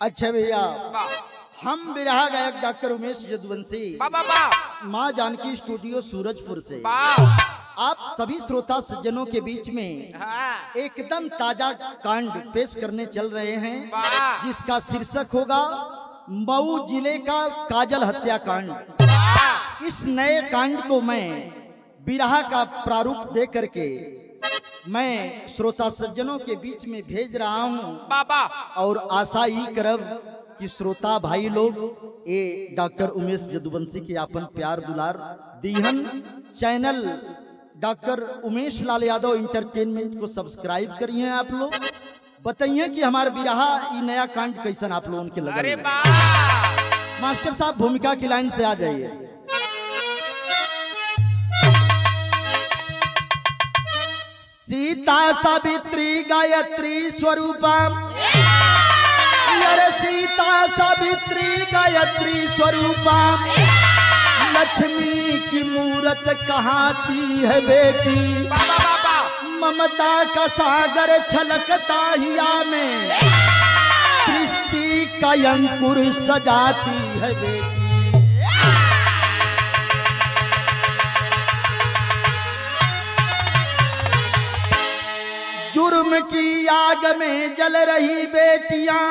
अच्छा भैया, हम बिरहा गायक डॉक्टर उमेश यदुवंशी माँ जानकी स्टूडियो सूरजपुर से आप सभी श्रोता सज्जनों के बीच में एकदम ताजा कांड पेश करने चल रहे हैं, जिसका शीर्षक होगा मऊ जिले का काजल हत्याकांड। इस नए कांड को मैं बिरहा का प्रारूप दे करके मैं श्रोता सज्जनों के बीच में भेज रहा हूं और आशा ही करब कि श्रोता भाई लोग ये डॉक्टर उमेश यदुवंशी के अपन प्यार दुलार दीहन। Channel doctor Umesh Lal Yadav entertainment को सब्सक्राइब करिए। आप लोग बताइए कि हमारे बिरहा ये नया कांड कैसन आप लोगों के लगा। अरे मास्टर साहब भूमिका की लाइन से आ जाइए। सीता सावित्री गायत्री स्वरूपा, अरे सीता सावित्री गायत्री स्वरूपा, लक्ष्मी की मूरत कहाती है बेटी, ममता का सागर छलकता हिया में, सृष्टि का अंकुर सजाती है बेटी। जुर्म की आग में जल रही बेटियां,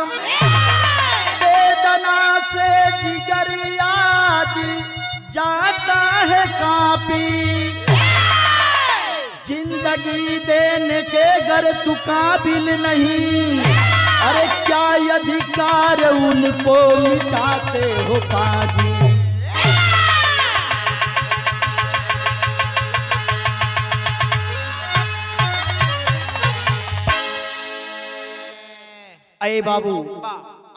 वेदना से जिगर आज जाता है कांपी, जिंदगी देने के घर तू काबिल नहीं, अरे क्या अधिकार उनको मिटाते हो पाजी। अरे बाबू,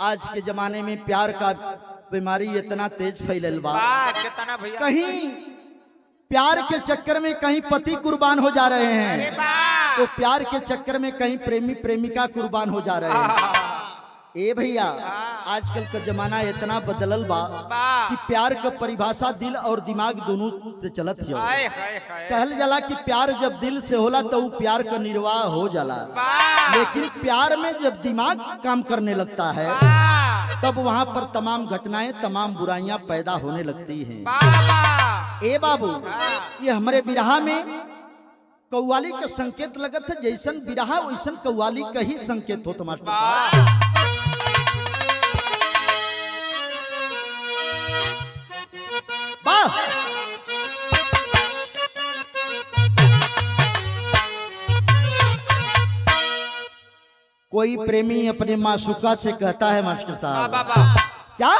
आज के जमाने में प्यार का बीमारी इतना तेज फैलल बा, कहीं प्यार के चक्कर में कहीं पति कुर्बान हो जा रहे हैं, तो प्यार के चक्कर में कहीं प्रेमी प्रेमिका कुर्बान हो जा रहे हैं। ए भैया, आजकल का जमाना इतना बदलल बा कि प्यार का परिभाषा दिल और दिमाग दोनों से चलत है। कहल जाला कि प्यार जब दिल से होला तो वो प्यार का निर्वाह हो जाला, लेकिन प्यार में जब दिमाग काम करने लगता है तब वहां पर तमाम घटनाएं तमाम बुराइयां पैदा होने लगती हैं। ए बाबू, ये हमारे बिरहा में कव्वाली का संकेत लगत है, जैसन बिरहा वैसन कव्वाली का ही संकेत हो। मास्टर कोई प्रेमी अपने मासूका से कहता है मास्टर साहब, क्या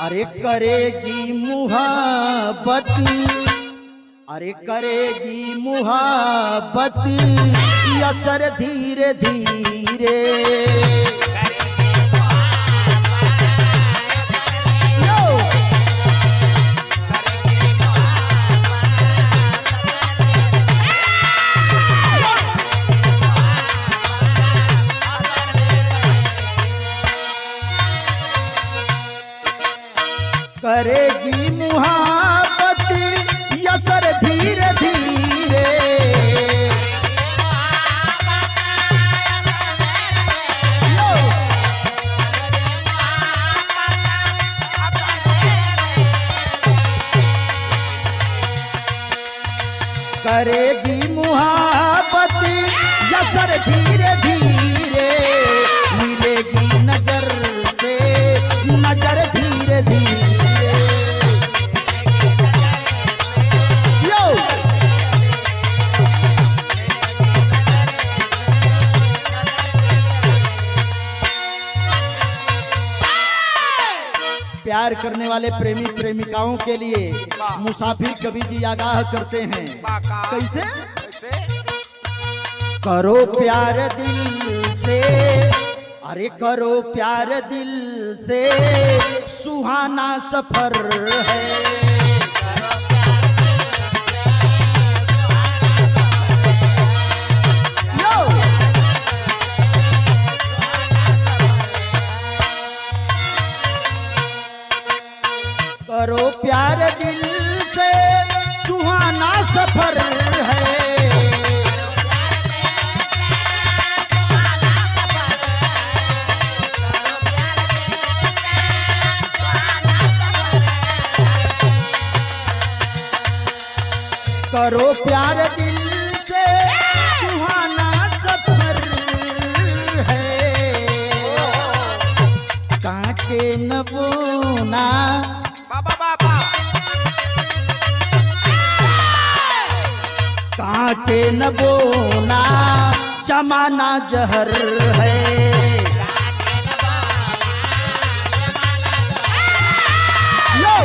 अरे करेगी मुहब्बती, अरे करेगी मुहब्बती असर धीरे धीरे, करेगी मुहब्बती असर धीरे धीरे, करेगी मुहब्बती असर धीरे धीरे, मिलेगी नजर से नजर धीरे धीरे। प्यार करने वाले प्रेमी प्रेमिकाओं के लिए मुसाफिर कवि जी आगाह करते हैं, कैसे? करो प्यार दिल से, अरे करो प्यार दिल से, सुहाना सफर है, करो प्यार दिल से, सुहाना सफर है, करो प्यार दिल से सुहाना सफर है, कांटे न बोना कांटे न बोना जमाना जहर है। लो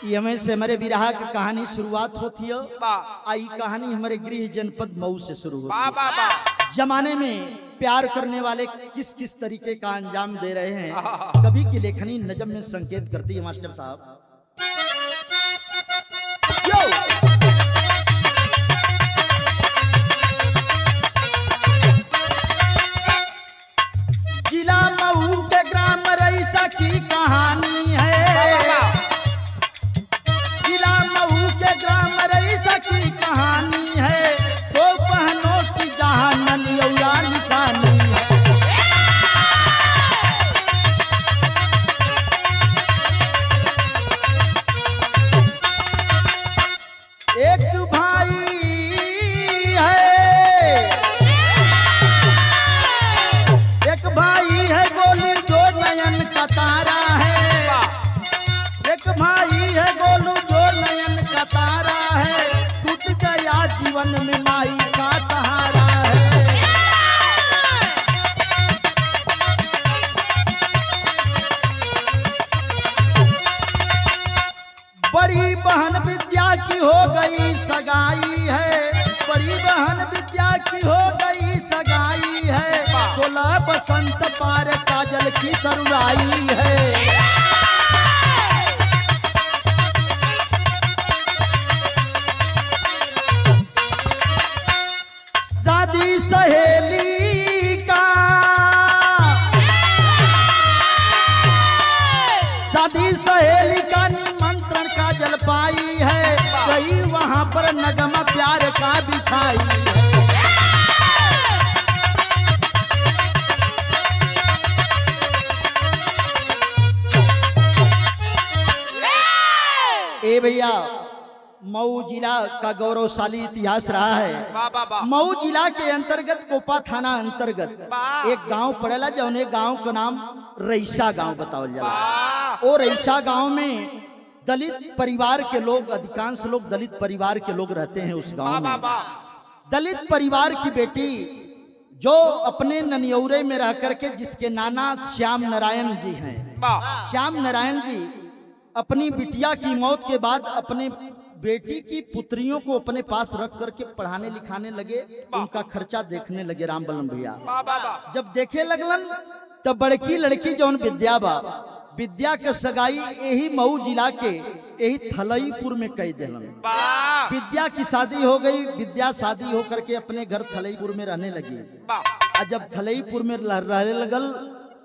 ये में से हमारे विरहा की कहानी शुरुआत होती है। आई कहानी हमारे गृह जनपद मऊ से शुरू होती है। जमाने में प्यार करने वाले किस किस तरीके का अंजाम दे रहे हैं, कवि की लेखनी नजम में संकेत करती है मास्टर साहब। जिला मऊ के ग्राम रईसा की कहानी है, जिला मऊ के ग्राम रईसा की कहानी है, तो बहनों की जहां ननियौरा निशानी है। एक भाई है, एक भाई है गोलू जो नयन का तारा है, एक भाई है गोलू जो नयन का तारा है, टूट गया जीवन में माई का सहारा है। बड़ी बहन विद्या की हो गई सगाई है, बड़ी बहन विद्या की हो गई सगाई है, 16 बसंत पार काजल की तरुणाई है। शादी सहेली का, शादी सहेली का निमंत्रण काजल पाई है, गई वहां पर नगमा प्यार का बिछाई है। ए भैया, मऊ जिला का गौरवशाली इतिहास रहा है। मऊ जिला के अंतर्गत कोपा थाना अंतर्गत एक गांव पड़ेला, जो गांव का नाम रईसा गांव बतावल जाला। ओ रईसा गांव में दलित परिवार के लोग, अधिकांश लोग दलित परिवार के लोग रहते हैं उस गांव में। दलित परिवार की बेटी जो अपने ननियौरे में रह करके, जिसके नाना श्याम नारायण जी हैं, श्याम नारायण जी अपनी बिटिया की मौत के बाद अपने बेटी की पुत्रियों को अपने पास रख करके पढ़ाने लिखाने लगे, उनका खर्चा देखने लगे। राम बलम भैया जब देखे लगलन तब बड़की लड़की जो विद्या बा, विद्या के सगाई यही मऊ जिला के यही थलईपुर में कह दिलन। विद्या की शादी हो गई, विद्या शादी हो करके अपने घर थलईपुर में रहने लगी। और जब थलईपुर में रहने लगल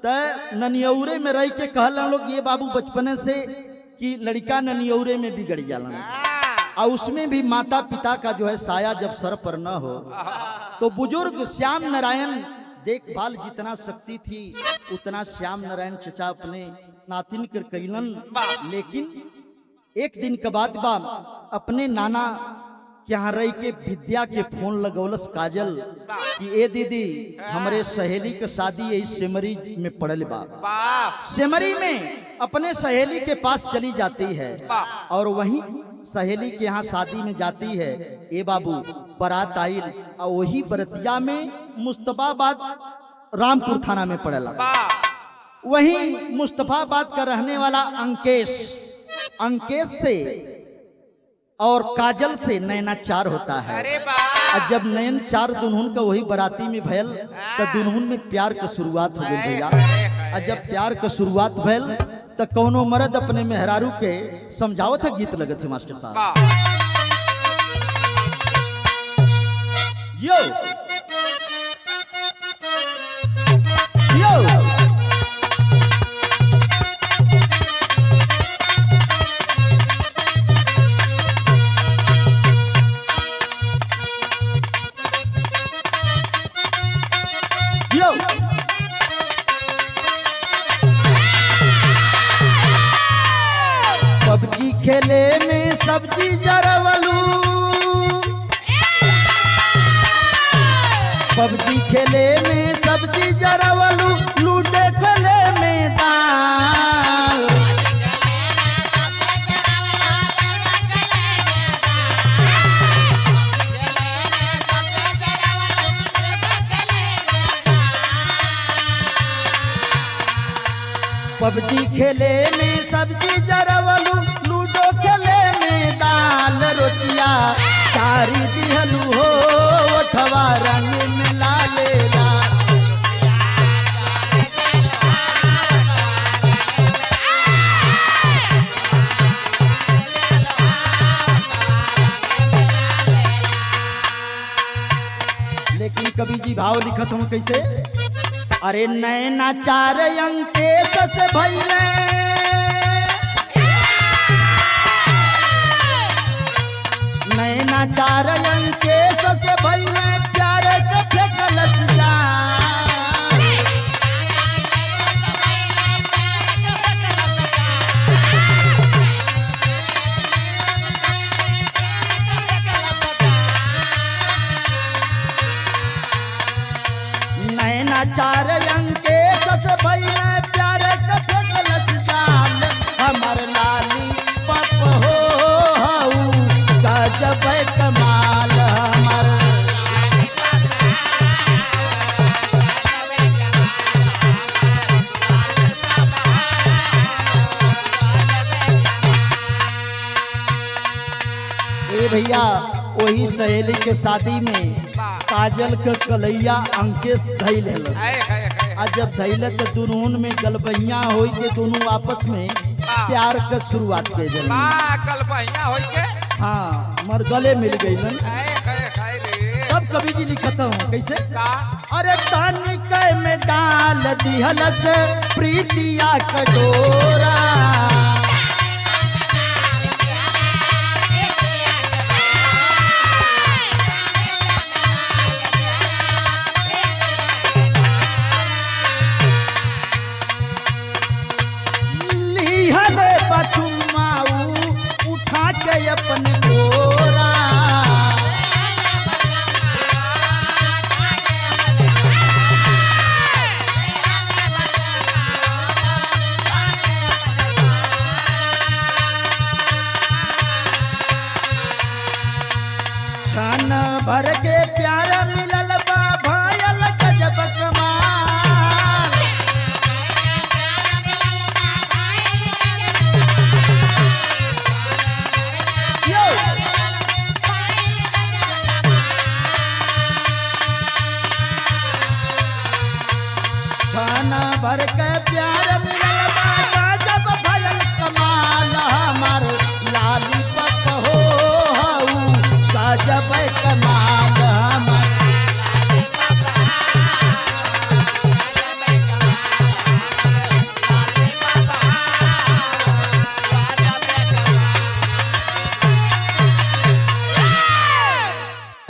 त ननियौरे में रह के कहल लोग, ये बाबू बचपने से कि लड़का ननियौरे में बिगड़ जाला, और उसमें भी माता पिता का जो है साया जब सर पर न हो, तो बुजुर्ग श्याम नारायण देखभाल जितना शक्ति थी उतना श्याम नारायण चचा अपने नातिन कर कैलन। लेकिन एक दिन के बाद बा अपने नाना के यहाँ रह के विद्या के फोन लगौलस काजल कि ए दीदी हमारे सहेली के शादी यही सेमरी में पड़ल बा। सेमरी में अपने सहेली के पास चली जाती है और वहीं सहेली के यहाँ शादी में जाती है। ए बाबू बारात आइल और वही बरतिया में मुस्तफाबाद रामपुर थाना में पड़ेला। वहीं मुस्तफाबाद का रहने वाला अंकेश से और काजल से नैनाचार होता है। और जब नयन चार दुल्हन का वही बराती में भयल तो दुल्हन में प्यार का शुरुआत हो गई भैया। और जब प्यार का शुरुआत भयल तो कौनो मर्द अपने मेहरारू के समझावत है गीत लगत है मास्टर साहब। यो यो खेले में सब्जी जरवलू, पबजी खेले में सब्जी जरवलू, लूडो खेले में दाल। पबजी खेले में सब्जी जरवलू, लूडो खेले में दाल। रोटिया चारी दिहलू हो ओठवा रंग में लालेला। लेकिन कवि जी भाव लिखत हूँ कैसे? अरे नैना चार अंके सस भैले, नैना चार अंके सस भैले, प्यारे के फेंकलस जान। नैना चार अंके सस भैले, प्यारे के फेंकलस जान। हमर लाली पप हो हऊ गजब कमाल। हमर ए भैया वही सहेली के शादी में काजल के कलैया अंकेश धैल आ जब धैले तो दोनों में गलबैया हो के दोनों आपस में प्यार के शुरुआत के जल गलबैया हो के हाँ मर गले मिल गई तब कवि जी लिखत हूँ कैसे? अरे तानिक में डाल दिहलस प्रीतिया कटोरा, उठा के अपन गोरा। छन भर के प्यार मिलल बा भयल गजब कमाल। छन भर के प्यार मिलल बा गजब भयल कमाल। हमार लाली पप हो हऊ गजब कमाल। हमार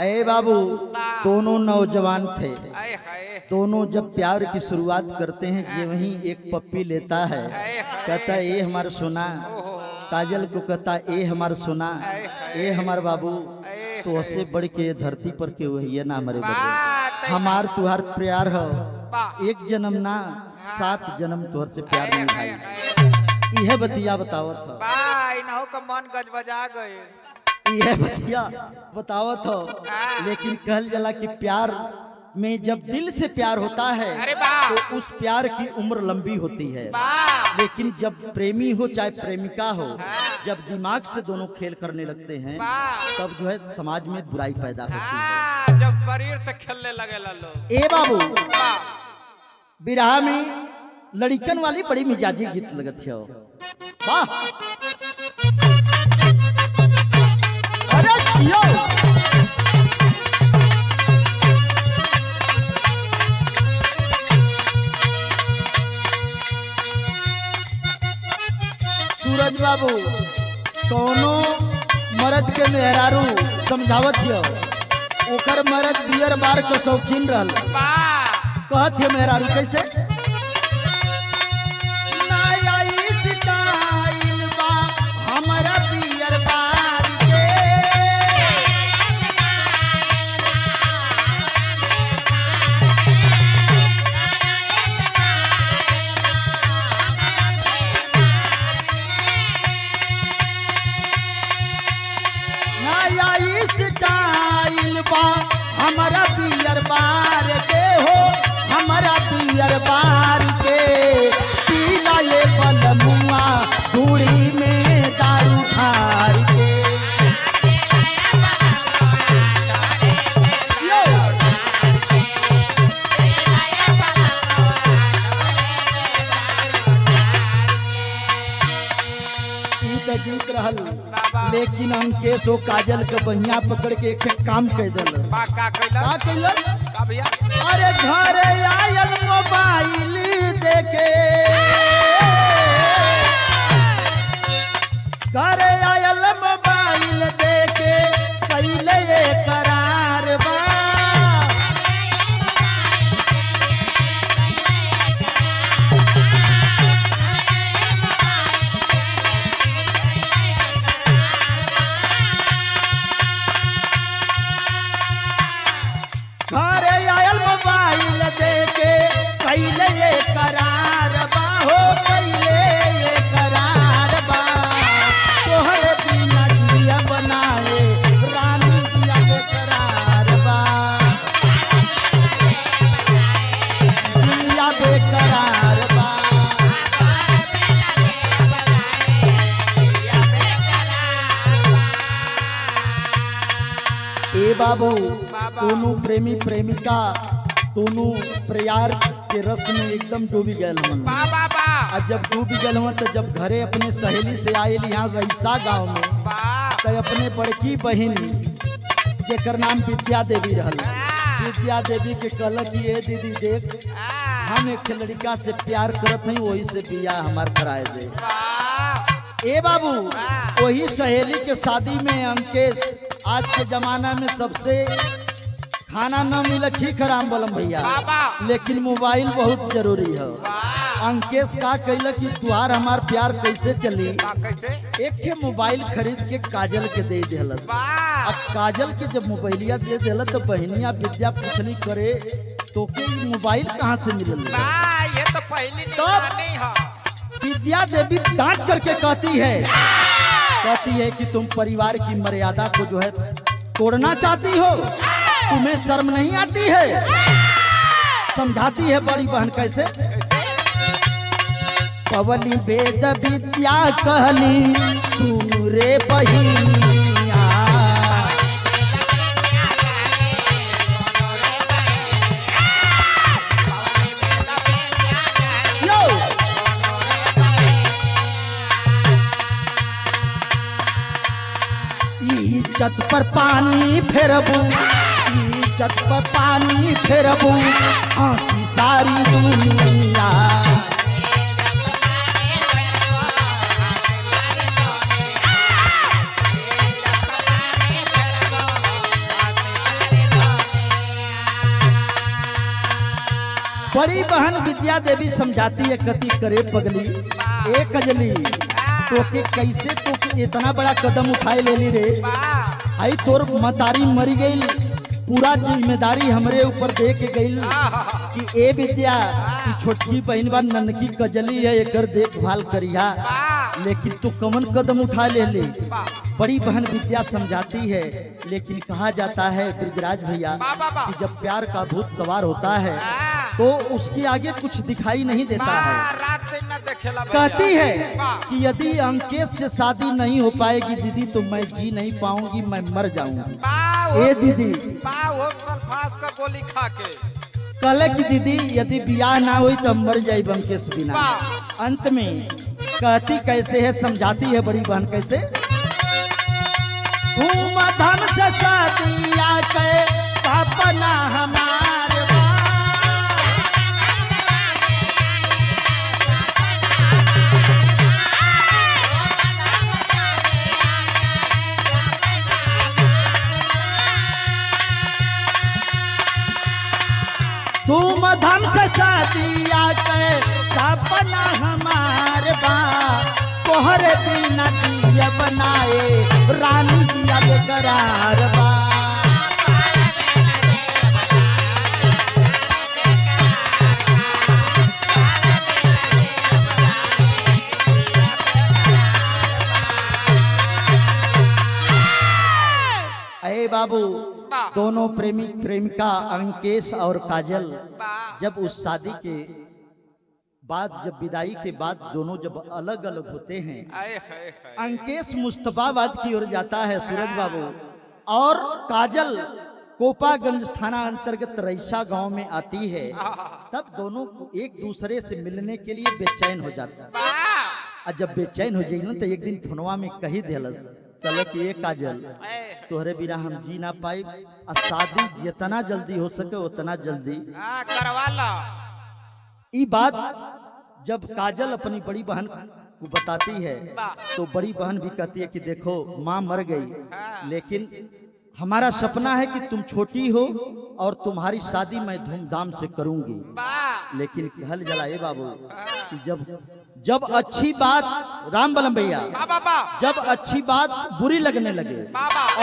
ए बाबू दोनों नौजवान थे, दोनों जब प्यार की शुरुआत करते हैं ये वहीं एक पप्पी लेता है, कहता ए हमारा सोना, काजल को कहता ए हमारा सोना, ए हमार बाबू, तो उससे बढ़ के धरती पर के वही है ना हमारे बदे हमार तुहार प्यार हो, एक जन्म ना 7 जन्म तुहर से प्यार नहीं भाई। यह बतिया बतावत हो मन गजबजा गए, यह बतिया बतावत हो। लेकिन कहल जला कि प्यार में जब दिल से प्यार होता है तो उस प्यार की उम्र लंबी होती है, लेकिन जब प्रेमी हो चाहे प्रेमिका हो, जब दिमाग से दोनों खेल करने लगते हैं तब जो है समाज में बुराई पैदा होती है, जब शरीर से खेलने लगे लोग। ए बाबू बिरहा में लड़िकन वाली बड़ी मिजाजी गीत लगत है। वाह अरे जियो सूरज बाबू कौनो मर्द के मेहरारू समझावत हो, ओकर मर्द बियर बार के शौकीन रहल, कहत है मेहरारू कैसे? नया स्टाइल बा हमरा रहल, लेकिन अंकेश वो काजल के बहिया पकड़ के एक काम कह दिल। बा का कैला का कैलन? का भैया अरे घर आयल मोबाइल देखे, घर आयल मोबाइल देखे कैले ये करार बा। घर आयल मोबाइल देके कैले ये करार बा, हो कैले ये करार बा। तोहरे बिना जिया बनाए रानी जिया बेकरार बा, जिया बेकरार बा। ए बाबू, दोनों प्रेमी प्रेमिका दोनों प्यार के रस में एकदम डूबी गए हमन। बा बा बा और जब डूबी गए हुआ तो जब घरे अपने सहेली से आये यहाँ रईसा गांव में, बा तो अपने बड़की बहन जेकर नाम विद्या देवी रहल, विद्या देवी के कहल कि ए दीदी देख, हम एक लड़का से प्यार करत हई, वही से बियाह हमार कराए दे। ए बाबू, वही सहेली के शादी में अंकेश, आज के जमाना में सबसे खाना न मिले ठीक राम बोलम भैया, लेकिन मोबाइल बहुत जरूरी है। अंकेश का कहल कि तुहार हमार प्यार कैसे चली, कैसे एक ठे मोबाइल खरीद के काजल के दे दिलत। बा अब काजल के जब मोबाइलिया दे दिलत तो बहनिया विद्या पूछली करे तो के मोबाइल कहाँ से मिलल। बा ये तो पहली तब नहीं है। विद्या देवी डांट करके कहती है कि तुम परिवार की मर्यादा को जो है तोड़ना चाहती हो, तुम्हें शर्म नहीं आती है। समझाती है बड़ी बहन कैसे, पवली वेद विद्या कहली सुन रे बहिनिया, यो इज्जत पर पानी फेरबू, इज्जत पर पानी फेरबू, हंसी सारी दुनिया। बड़ी बहन विद्या देवी समझाती है, कति करे पगली ए कजली, तो के कैसे तो के इतना बड़ा कदम उठाए लेली रे। आई तोर मतारी मरी गई, पूरा जिम्मेदारी हमरे ऊपर दे के गई कि ए विद्या की छोटकी बहन बा ननकी कजली है, एकर देखभाल करिया, लेकिन तू कमन कदम उठा ले ले। बड़ी बहन विद्या समझाती है, लेकिन कहा जाता है ब्रिजराज भैया कि जब प्यार का भूत सवार होता है तो उसके आगे कुछ दिखाई नहीं देता है। कहती है कि यदि अंकेश से शादी नहीं हो पाएगी दीदी तो मैं जी नहीं पाऊंगी, मैं मर जाऊंगी। ए दीदी का गोली खा के कहले कि दीदी यदि बियाह ना हुई तो हम मर जाए अंकेश बिना। अंत में कहती कैसे है, समझाती है बड़ी बहन कैसे, धूमधाम से शादिया के सपना हमारे बा। धूमधाम से शादिया के सपना हमारे बा, तोहरे बिना दिया बनाए रानी दिया बेकरार बा। अरे बाबू, दोनों प्रेमी प्रेमिका अंकेश और काजल जब उस शादी के बाद, जब विदाई के बाद दोनों जब अलग अलग होते हैं, अंकेश मुस्तफाबाद की ओर जाता है सूरज बाबू, और काजल कोपागंज थाना अंतर्गत रईसा गांव में आती है। तब दोनों एक दूसरे से मिलने के लिए बेचैन हो जाता है। और जब बेचैन हो जाई ना तो एक दिन फोनवा में कही देलस चल कि ये काजल तोहरे बिना हम जी ना पाई और शादी जितना जल्दी हो सके उतना जल्दी करवा लो। ये बात जब काजल अपनी बड़ी बहन को बताती है तो बड़ी बहन भी कहती है कि देखो माँ मर गई लेकिन हमारा सपना है कि तुम छोटी हो और तुम्हारी शादी मैं धूमधाम से करूंगी। लेकिन कहल जला ये बाबू कि जब अच्छी बात राम बलम भैया जब अच्छी बात बुरी लगने लगे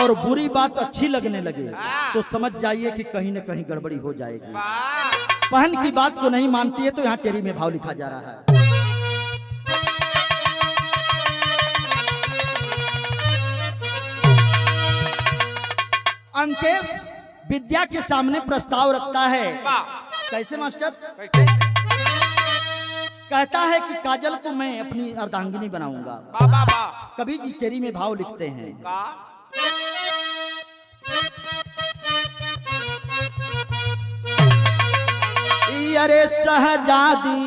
और बुरी बात अच्छी लगने लगे तो समझ जाइए कि कहीं न कहीं गड़बड़ी हो जाएगी। बहन की बात को नहीं मानती है तो यहाँ तेरी में भाव लिखा जा रहा है। अंकेश विद्या के सामने प्रस्ताव रखता है। कैसे मास्टर? कहता है कि काजल को मैं अपनी अर्धांगिनी बनाऊंगा। कभी जी तेरी में भाव लिखते हैं। अरे सहजादी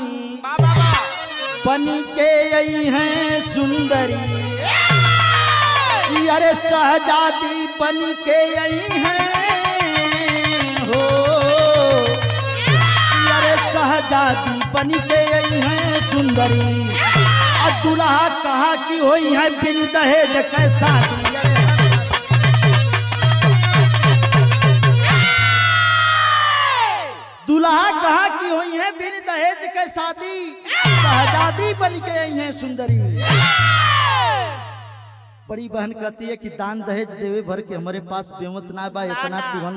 बन के आई हैं सुंदरी, अरे सहजादी बन के आई हैं हो, अरे सहजादी बन के आई हैं सुंदरी और दुल्हा कहा कि होई है बिन दहेज कैसा दुल्हा कहा कि हुई है बिन दहेज के शादी सहजादी बन के आई है सुंदरी। बड़ी बहन कहती है कि दान दहेज देवे भर के हमारे पास बेमत ना बा, इतना तुहन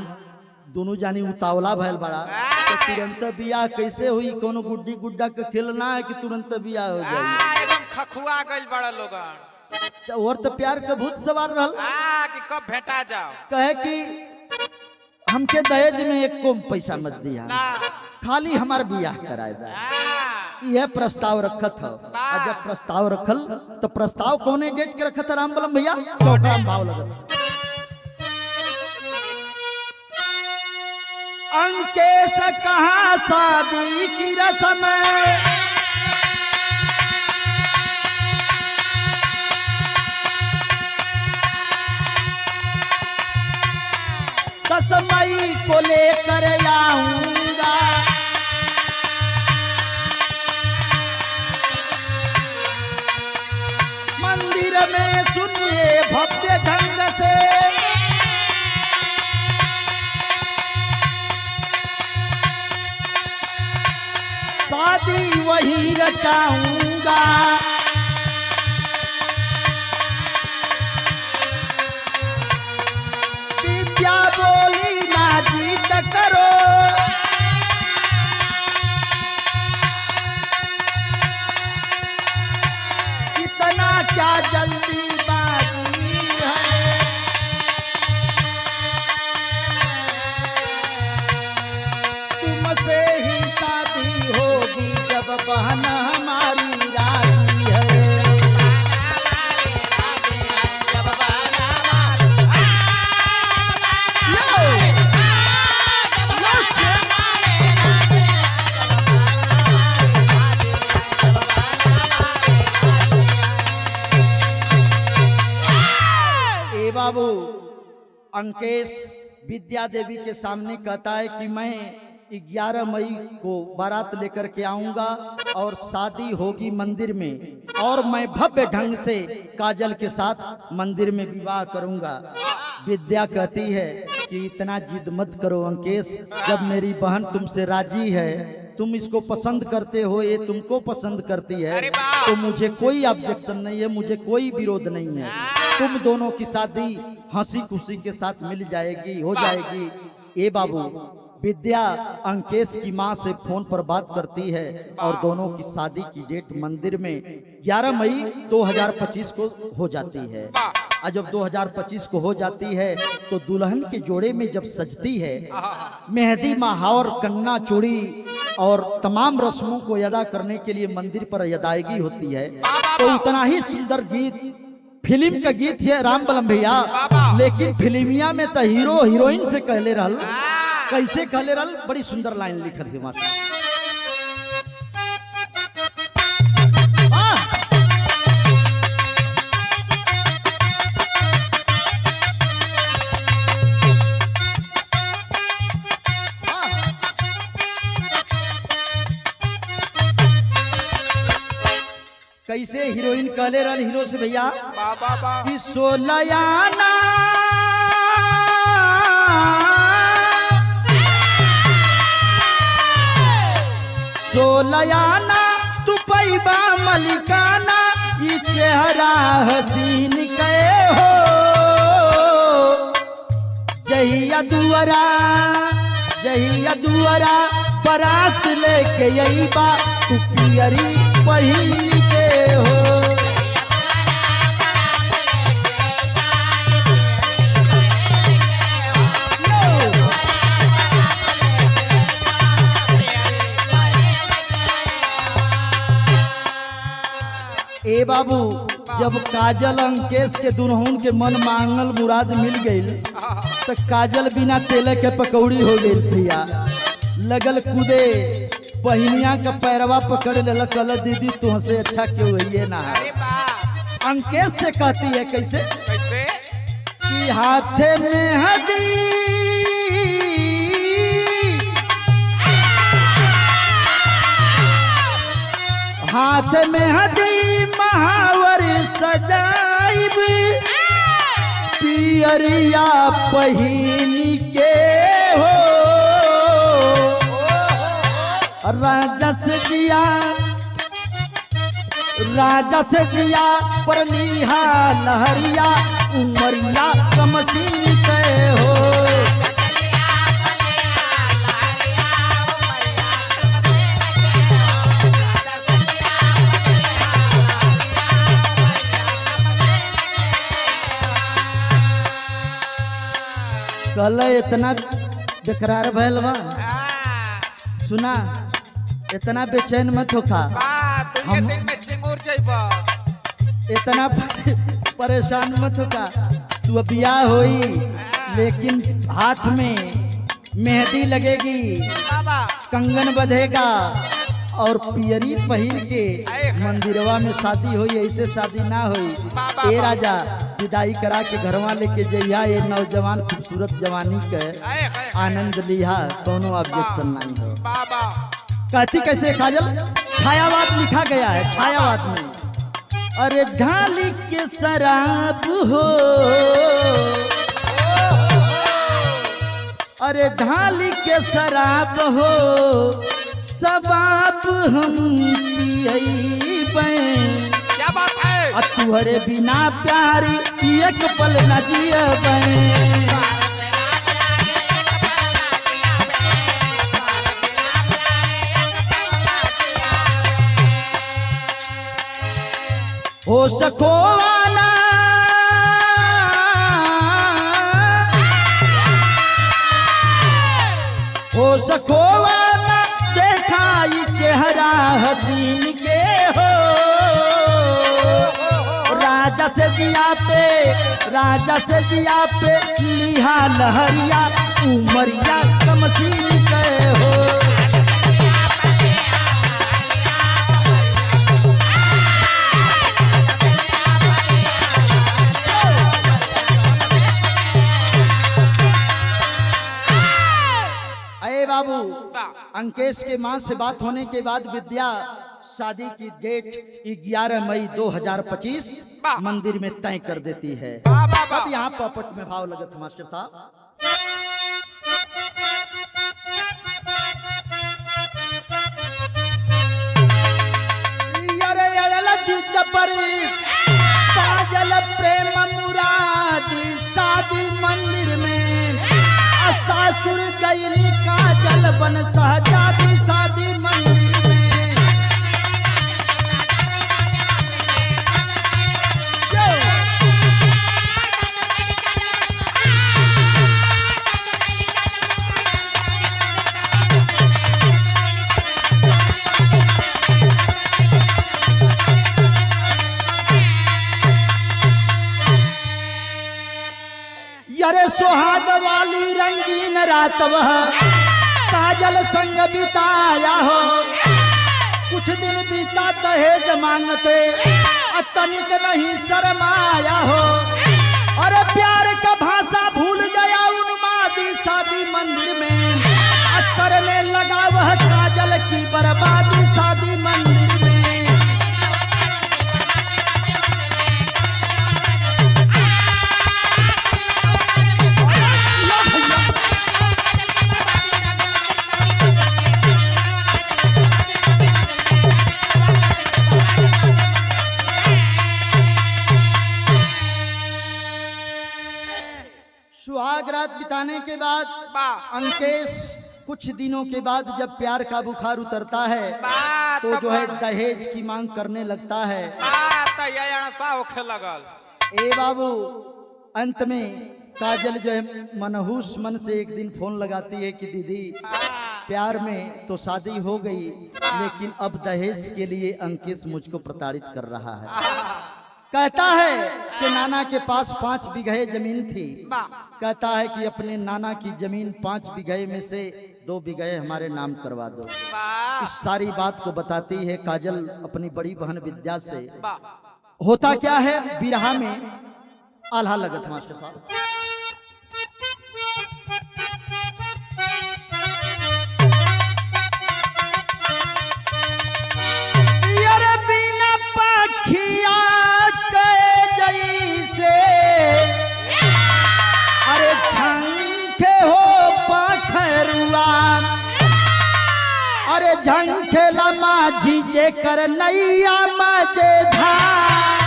दोनों जानी उतावला भैल बड़ा तो तुरंत बियाह कैसे हुई? कोनो गुड्डी गुड्डा के खेल ना है कि तुरंत बियाह हो जाए। एकदम खखुआ गइल बड़ा लोगन और तो प्यार के भूत सवार रहल कि कब भेटा जाओ। कहे कि हमके दहेज में एक को पैसा मत दिया, खाली हमार बियाह कराए दा। यह प्रस्ताव रखत है। और जब प्रस्ताव रखल तो प्रस्ताव कौने डेट के रखत है राम बलम भैया? चौथा भाव लगत। अंकेश कहा शादी की रस्म मई को लेकर आऊंगा, मंदिर में सुनिए भव्य ढंग से शादी वहीं रचाऊंगा। विद्या बोली ना जीत करो, इतना क्या जल्दीबाजी है, तुमसे ही शादी होगी जब बहन हमारी राजी है। बाबू अंकेश विद्या देवी के सामने कहता है कि मैं 11 मई को बारात लेकर के आऊंगा और शादी होगी मंदिर में और मैं भव्य ढंग से काजल के साथ मंदिर में विवाह करूंगा। विद्या कहती है कि इतना जिद मत करो अंकेश, जब मेरी बहन तुमसे राजी है, तुम इसको पसंद करते हो, ये तुमको पसंद करती है, तो मुझे कोई ऑब्जेक्शन नहीं है, मुझे कोई विरोध नहीं है। तुम दोनों की शादी हंसी खुशी के साथ मिल जाएगी, हो जाएगी। ए बाबू विद्या अंकेश की माँ से फोन पर बात करती है और दोनों की शादी की डेट मंदिर में 11 मई 2025 को हो जाती है। और जब 2025 को हो जाती है तो दुल्हन के जोड़े में जब सजती है, मेहंदी महावर कन्ना चूड़ी और तमाम रस्मों को अदा करने के लिए मंदिर पर अदायगी होती है, तो इतना ही सुंदर गीत फिल्म का गीत है राम बलम भैया, लेकिन फिल्मिया में तो हीरो हीरोइन से कहले रहल। कैसे कहले रहल? बड़ी सुंदर लाइन लिखल थी माता। कैसे हीरोइन कहले रहल हीरो से भैया बाबा बा कि सोलयाना सोलयाना तू पैबा मलिकाना ये चेहरा हसीन के हो जहिया दुआरा बारात लेके अइबा तू पियरी पहिन के हो ए बाबू जब काजल अंकेश के दुल्हन के मन मांगल मुराद मिल गई तो काजल बिना तेल के पकौड़ी हो गई भैया लगल कूदे बहिनिया का पैरवा पकड़ ले कल दीदी तुमसे अच्छा क्यों है ना अरे बा अंकेश से कहती है कैसे कैसे कि हाथे में हदी हाथ में हदी महावर सजाइब पियरिया पहिन के हो राजा से जिया पर लिहा लहरिया उमरिया कमसीन के हो कल इतना बेकरार भैल बा सुना इतना बेचैन मत होखा बा तू ये दिन में चिंगूर जइबा इतना परेशान मत होखा तू बियाह होई लेकिन हाथ में मेहंदी लगेगी बाबा कंगन बंधेगा और पियरी पहिर के मंदिरवा में शादी होई ऐसे शादी ना होई ए राजा विदाई करा के घरवा लेके जइया ये नौजवान खूबसूरत जवानी के आनंद लिहा कोनो ऑब्जेक्शन नहीं हो बाबा कहती कैसे काजल छायावाद लिखा गया है छायावाद में अरे ढाली के शराब हो अरे ढाली के शराब हो सबाब हम पियबे क्या बात है तुहरे बिना प्यारी एक पल न जियबे हो सको वाला हो सको वाला देखाई चेहरा हसीन के हो राजा से जिया पे लिहा लहरिया उमरिया कमसीन के हो बाबू अंकेश के मां से बात होने के बाद विद्या शादी की डेट 11 मई 2025 मंदिर में तय कर देती है। अब यहाँ पॉपट में भाव लगत मास्टर साहब काजल प्रेम मुरादी शादी मंदिर में सासुर गईली काजल बन सहजादी शादी मंदिर में अरे सुहाग वाली रंगीन रात वह काजल संग बिताया हो कुछ दिन बीता दहेज मांगते तनिक नहीं शर्माया हो अरे प्यार का भाषा भूल गया उन्मादी शादी मंदिर में करने लगा वह काजल की बर्बादी शादी मंदिर में सुहाग रात बिताने के बाद अंकेश कुछ दिनों के बाद जब प्यार का बुखार उतरता है तो जो है दहेज की मांग करने लगता है। लगल ए बाबू अंत में काजल जो है मनहूस मन से एक दिन फोन लगाती है कि दीदी प्यार में तो शादी हो गई लेकिन अब दहेज के लिए अंकेश मुझको प्रताड़ित कर रहा है। कहता है कि नाना के पास 5 बीघे जमीन थी, कहता है कि अपने नाना की जमीन 5 बीघे में से 2 बीघे हमारे नाम करवा दो। इस सारी बात को बताती है काजल अपनी बड़ी बहन विद्या से। होता क्या है बिरहा में आल्हा लगत मास्टर साहब। अरे झंखे हो पाखरुआ, अरे झंखे लमा झीजे कर नैया मजेधार।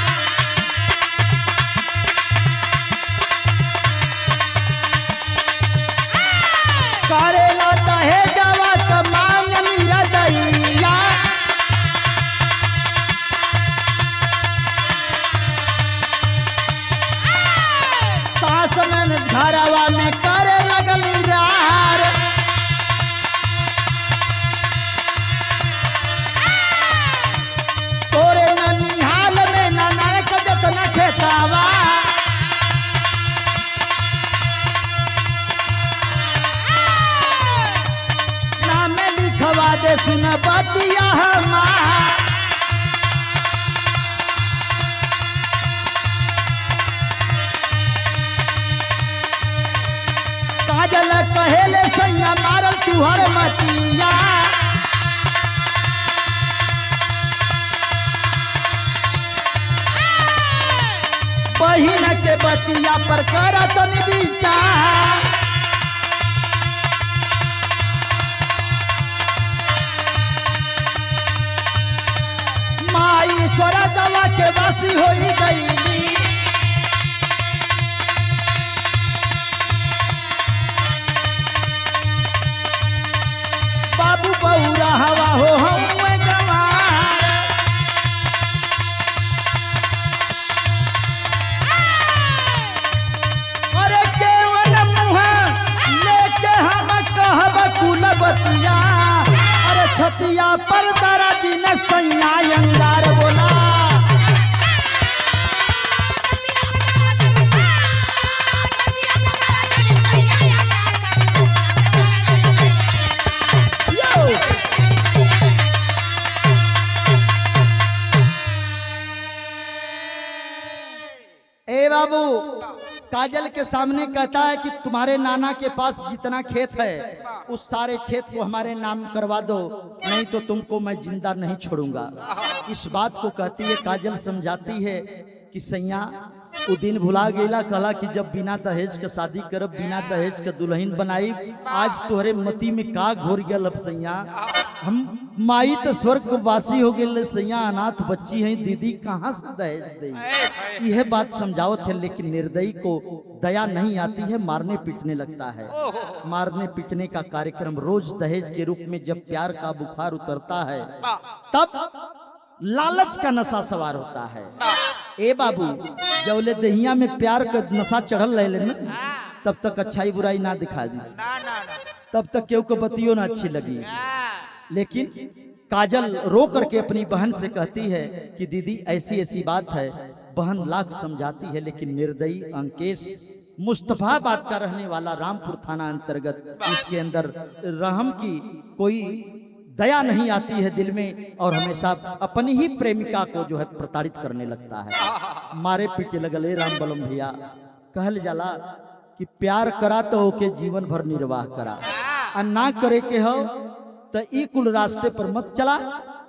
करेला दहे जवा कमान निरदैया, घरवा में करे लगली रार। तोरे ननिहाल में ननक जतन खेतावा, नाम लिखवा दे सुन बतिया हमार। काजल कहेले सैया मारल तुहर मतिया, बहिन के बतिया पर करत विचार। माई स्वर्गवा के वासी होई गईली, बाबू बहुरा हवा हो हम गवार। अरे केवल मुँह लेके हम कहब कुल बतिया, अरे छतिया पर दरा दिन सैया अंगार बोला। ए बाबू काजल के सामने कहता है कि तुम्हारे नाना के पास जितना खेत है उस सारे खेत को हमारे नाम करवा दो, नहीं तो तुमको मैं जिंदा नहीं छोड़ूंगा। इस बात को कहती है काजल समझाती है कि सैया वो दिन भुला गेला, कहला कि जब बिना दहेज के शादी करब, बिना दहेज के दुल्हन बनाई। आज तोहरे मती में का घोर गया अब सैया, हम माई तो स्वर्ग वासी हो गए सैया, अनाथ बच्ची है, दीदी कहाँ से दहेज दे। यह बात समझाओ थे लेकिन निर्दयी को दया नहीं आती है, मारने पीटने लगता है। मारने पीटने का कार्यक्रम रोज दहेज के रूप में जब प्यार का बुखार उतरता है तब लालच का नशा सवार होता है। ए बाबू जौले दहिया में प्यार का नशा चढ़ल रहे ना तब तक अच्छाई बुराई ना दिखा दी, तब तक केहू को बतियो ना अच्छी लगी। लेकिन काजल रो करके अपनी बहन से कहती है कि दीदी ऐसी ऐसी बात है। बहन लाख समझाती है लेकिन निर्दयी अंकेश मुस्तफाबाद का रहने वाला रामपुर थाना अंतर्गत, इसके अंदर रहम की कोई दया नहीं आती है दिल में और हमेशा अपनी ही प्रेमिका को जो है प्रताड़ित करने लगता है। मारे पीटे लगले राम बलम भैया, कहल जाला कि प्यार करा तो ओके जीवन भर निर्वाह करा, और ना करे के हो तो ई कुल रास्ते पर मत चला।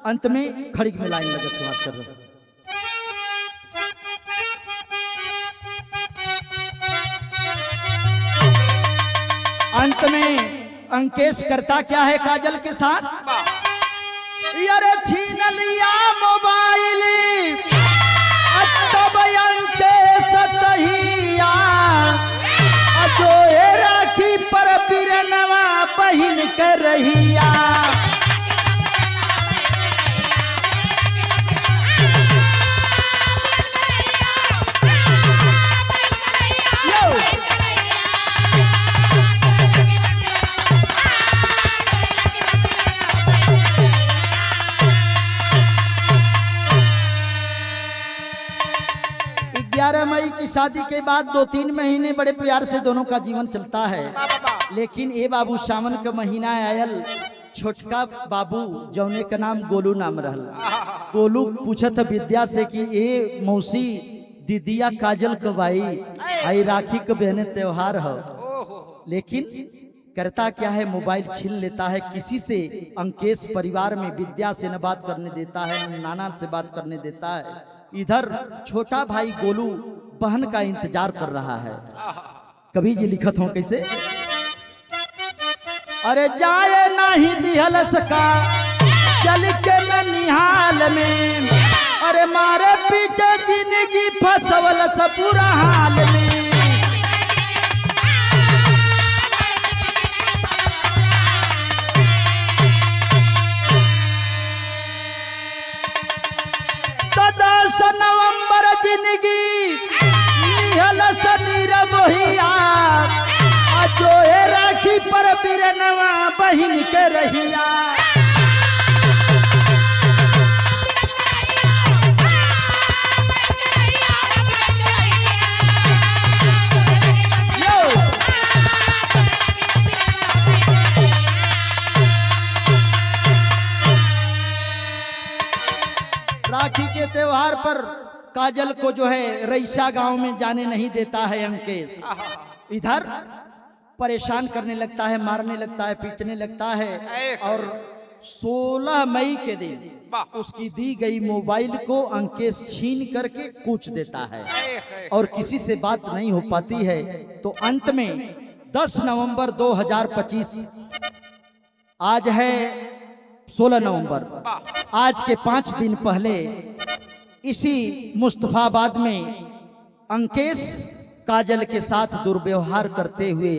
अंत में खड़िक में लाइन लगत के बात कर रहे। अंत में अंकेश करता क्या है काजल के साथ, अरे छीन लिया मोबाइल तब अंकेश तहिया, जो शादी के बाद 2-3 महीने बड़े प्यार से दोनों का जीवन चलता है। लेकिन ए बाबू सावन का महीना आयल, छोटका बाबू जौने का नाम गोलू नाम रहल। गोलू पूछत विद्या से कि ए मौसी दीदिया काजल कबाई आई राखी के बहने त्योहार हो। लेकिन करता क्या है, मोबाइल छीन लेता है। किसी से अंकेश परिवार में विद्या से न बात करने देता है, न नाना से बात करने देता है। इधर छोटा भाई गोलू बहन का इंतजार कर रहा है। कभी जी लिखत हो कैसे, अरे जाए नहीं दिहल सका चल के ननिहाल में, अरे मारे पीछे जिंदगी फसवल सा पूरा हाल में। नवंबर जिंदगी जो है राखी पर बिरनवा बहिन के रहिया। राखी के त्योहार पर काजल को जो है रईसा गांव में जाने नहीं देता है अंकेश। इधर परेशान करने लगता है, मारने लगता है, पीटने लगता है। और 16 मई के दिन उसकी दी गई मोबाइल को अंकेश छीन करके कूच देता है और किसी से बात नहीं हो पाती है। तो अंत में 10 नवंबर 2025, आज है 16 नवंबर, आज के 5 दिन पहले इसी मुस्तफाबाद में अंकेश काजल के साथ दुर्व्यवहार करते हुए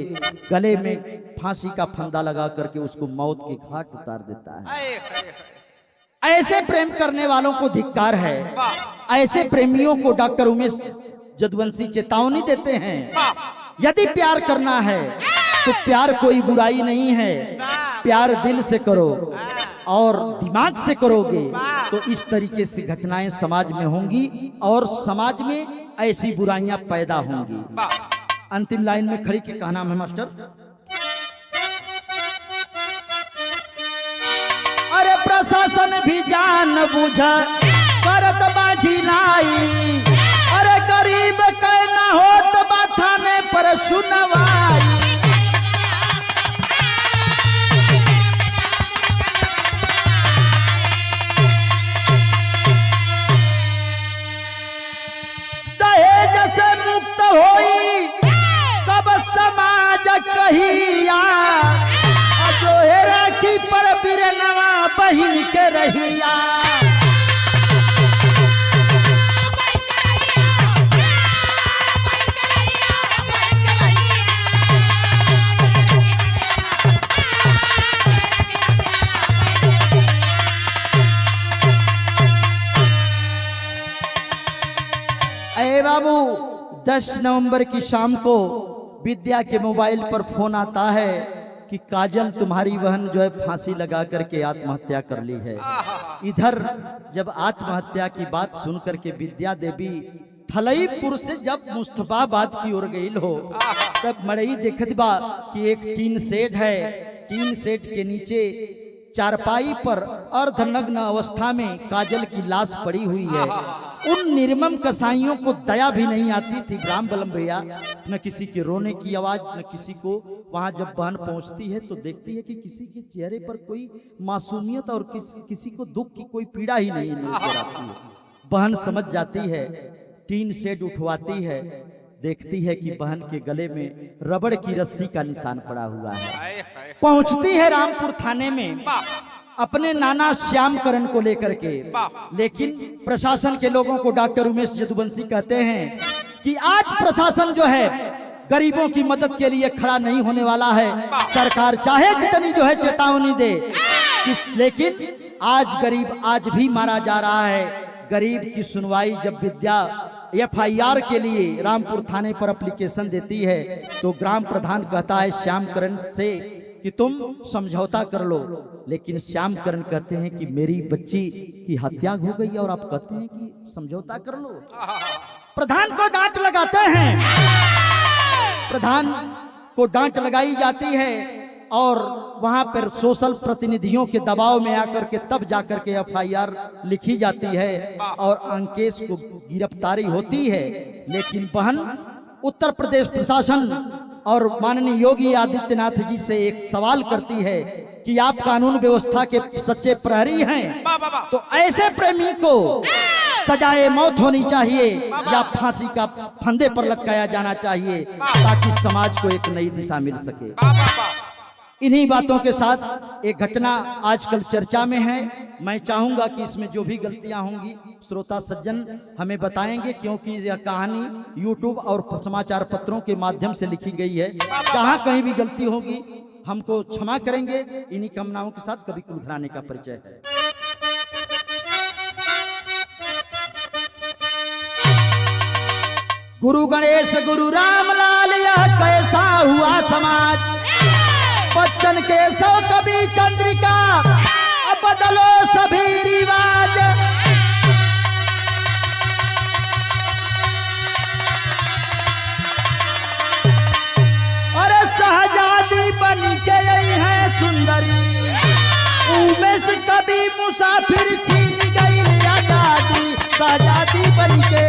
गले में फांसी का फंदा लगा करके उसको मौत के घाट उतार देता है। ऐसे प्रेम करने वालों को धिक्कार है। ऐसे प्रेमियों को डॉक्टर उमेश जदुवंशी चेतावनी देते हैं, यदि प्यार करना है तो प्यार कोई बुराई नहीं है। प्यार दिल से करो और दिमाग से करोगे तो इस तरीके से घटनाएं समाज में होंगी और समाज में ऐसी बुराइयां पैदा होंगी। अंतिम लाइन में खड़ी के कहना है मास्टर, अरे प्रशासन भी जान बुझ करत बाठी लाई, अरे गरीब कहना होत बा थाने पर सुनवाई। से मुक्त होई कब समाज कहिया, जो है राखी पर बिरनवा बहिन के रहिया। अरे बाबू 10 नवंबर की शाम को विद्या के मोबाइल पर फोन आता है कि काजल तुम्हारी बहन जो है फांसी लगा करके आत्महत्या कर ली है। इधर जब आत्महत्या की बात सुन करके विद्या देवी थलईपुर से जब मुस्तफाबाद की ओर गई हो, तब मड़ई देखत बा कि एक टीन सेट है। टीन सेट के नीचे चारपाई पर अर्धनग्न अवस्था में काजल की लाश पड़ी हुई है। उन निर्मम कसाईयों को दया भी नहीं आती थी राम बलम भैया, न किसी के रोने की आवाज, न किसी को। वहां जब बहन पहुंचती है तो देखती है कि किसी के चेहरे पर कोई मासूमियत और किसी को दुख की कोई पीड़ा ही नहीं नजर आती है। बहन समझ जाती है, टीन सेट उठवाती है, देखती है कि बहन के गले में रबड़ की रस्सी का निशान पड़ा हुआ है। पहुंचती है रामपुर थाने में अपने नाना श्यामकरण को लेकर के। लेकिन प्रशासन के लोगों को डॉक्टर उमेश जदुवंशी कहते हैं कि आज प्रशासन जो है गरीबों की मदद के लिए खड़ा नहीं होने वाला है। सरकार चाहे जितनी जो है चेतावनी दे, लेकिन आज गरीब आज भी मारा जा रहा है। गरीब की सुनवाई जब विद्या FIR के लिए रामपुर थाने पर एप्लीकेशन देती है तो ग्राम प्रधान कहता है श्यामकरण से कि तुम समझौता कर लो। लेकिन श्यामकरण कहते हैं कि मेरी बच्ची की हत्या हो गई और आप कहते हैं कि समझौता कर लो। प्रधान को डांट लगाते हैं, प्रधान को डांट लगाई जाती है और वहां पर सोशल प्रतिनिधियों के दबाव में आकर के तब जाकर के एफआईआर लिखी जाती है और अंकेश को गिरफ्तारी होती है। लेकिन बहन उत्तर प्रदेश प्रशासन और माननीय योगी आदित्यनाथ जी से एक सवाल करती है कि आप कानून व्यवस्था के सच्चे प्रहरी हैं, तो ऐसे प्रेमी को सजाए मौत होनी चाहिए या फांसी का फंदे पर लटकाया जाना चाहिए ताकि समाज को एक नई दिशा मिल सके। इन्हीं बातों के साथ एक घटना आजकल चर्चा में है। मैं चाहूंगा कि इसमें जो भी गलतियां होंगी श्रोता सज्जन हमें बताएंगे, क्योंकि यह कहानी यूट्यूब और समाचार पत्रों के माध्यम से लिखी गई है। जहां कहीं भी गलती होगी हमको क्षमा करेंगे। इन्हीं कामनाओं के साथ कभी कुल घराने का परिचय है। गुरु गणेश गुरु रामलाल यह कैसा हुआ समाज, बच्चन के सौ कभी चंद्रिका अब बदलो सभी रिवाज। अरे शहजादी बन के आई है सुंदरी, उमेश कभी मुसाफिर छीन गई आजादी, शहजादी बन के